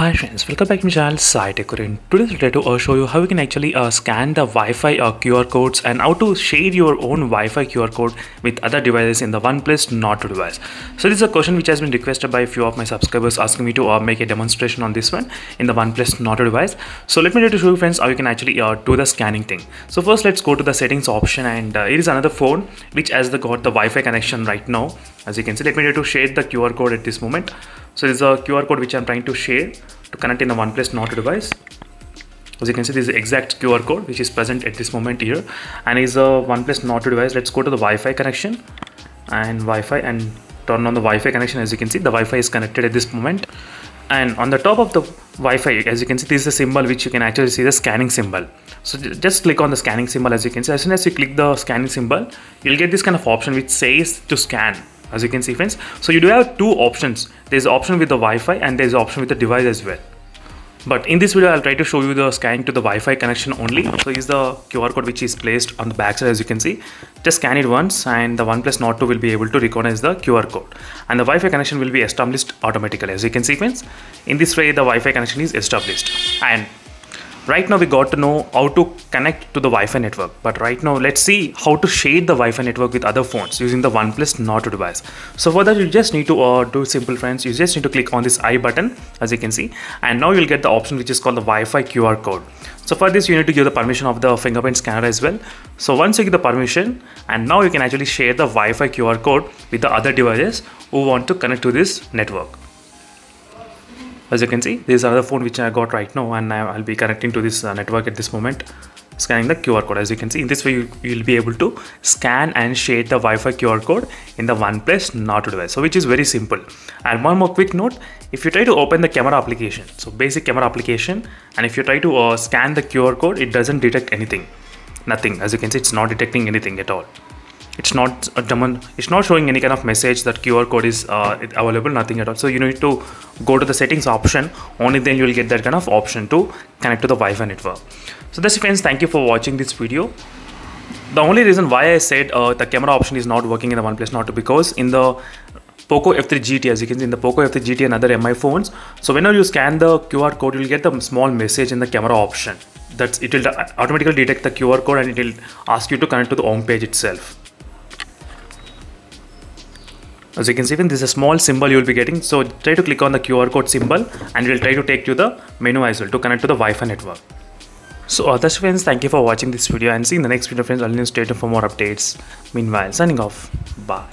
Hi friends, welcome back to my channel SciTech. Today's video to show you how you can actually scan the Wi-Fi QR codes and how to share your own Wi-Fi QR code with other devices in the OnePlus Nord 2 device. So this is a question which has been requested by a few of my subscribers asking me to make a demonstration on this one in the OnePlus Nord 2 device. So let me try to show you friends how you can actually do the scanning thing. So first let's go to the settings option, and it is another phone which has got the Wi-Fi connection right now. As you can see, let me try to share the QR code at this moment. So this is a QR code which I'm trying to share to connect in the OnePlus Nord 2 device. As you can see, this is the exact QR code which is present at this moment here, and is a OnePlus Nord 2 device. Let's go to the Wi-Fi connection and Wi-Fi and turn on the Wi-Fi connection. As you can see, the Wi-Fi is connected at this moment, and on the top of the Wi-Fi, as you can see, this is a symbol which you can actually see the scanning symbol. So just click on the scanning symbol. As you can see, as soon as you click the scanning symbol, you'll get this kind of option which says to scan. As you can see friends, so you do have two options. There's an option with the Wi-Fi and there's an option with the device as well. But in this video, I'll try to show you the scanning to the Wi-Fi connection only. So here's the QR code which is placed on the backside. As you can see, just scan it once and the OnePlus Nord 2 will be able to recognize the QR code, and the Wi-Fi connection will be established automatically. As you can see friends, in this way the Wi-Fi connection is established. And right now we got to know how to connect to the Wi-Fi network, but right now let's see how to share the Wi-Fi network with other phones using the OnePlus Nord 2 device. So for that, you just need to do simple friends. You just need to click on this I button, as you can see, and now you'll get the option which is called the Wi-Fi QR code. So for this, you need to give the permission of the fingerprint scanner as well. So once you give the permission, and now you can actually share the Wi-Fi QR code with the other devices who want to connect to this network. As you can see, this is another phone which I got right now, and I'll be connecting to this network at this moment, scanning the QR code. As you can see, in this way you'll be able to scan and share the Wi-Fi QR code in the OnePlus Nord 2 device, so which is very simple. And one more quick note, if you try to open the camera application, so basic camera application, and if you try to scan the QR code, it doesn't detect anything, nothing. As you can see, it's not detecting anything at all. It's not showing any kind of message that QR code is available, nothing at all. So you need to go to the settings option, only then you will get that kind of option to connect to the Wi-Fi network. So that's it friends, thank you for watching this video. The only reason why I said the camera option is not working in the OnePlus Nord 2, because in the Poco F3 GT, as you can see in the Poco F3 GT and other MI phones, so whenever you scan the QR code, you'll get the small message in the camera option that it will automatically detect the QR code and it will ask you to connect to the home page itself. As you can see, this is a small symbol you will be getting. So try to click on the QR code symbol and it will try to take you the menu as well to connect to the Wi-Fi network. So that's friends, thank you for watching this video, and see you in the next video friends. I'll stay tuned for more updates. Meanwhile, signing off. Bye.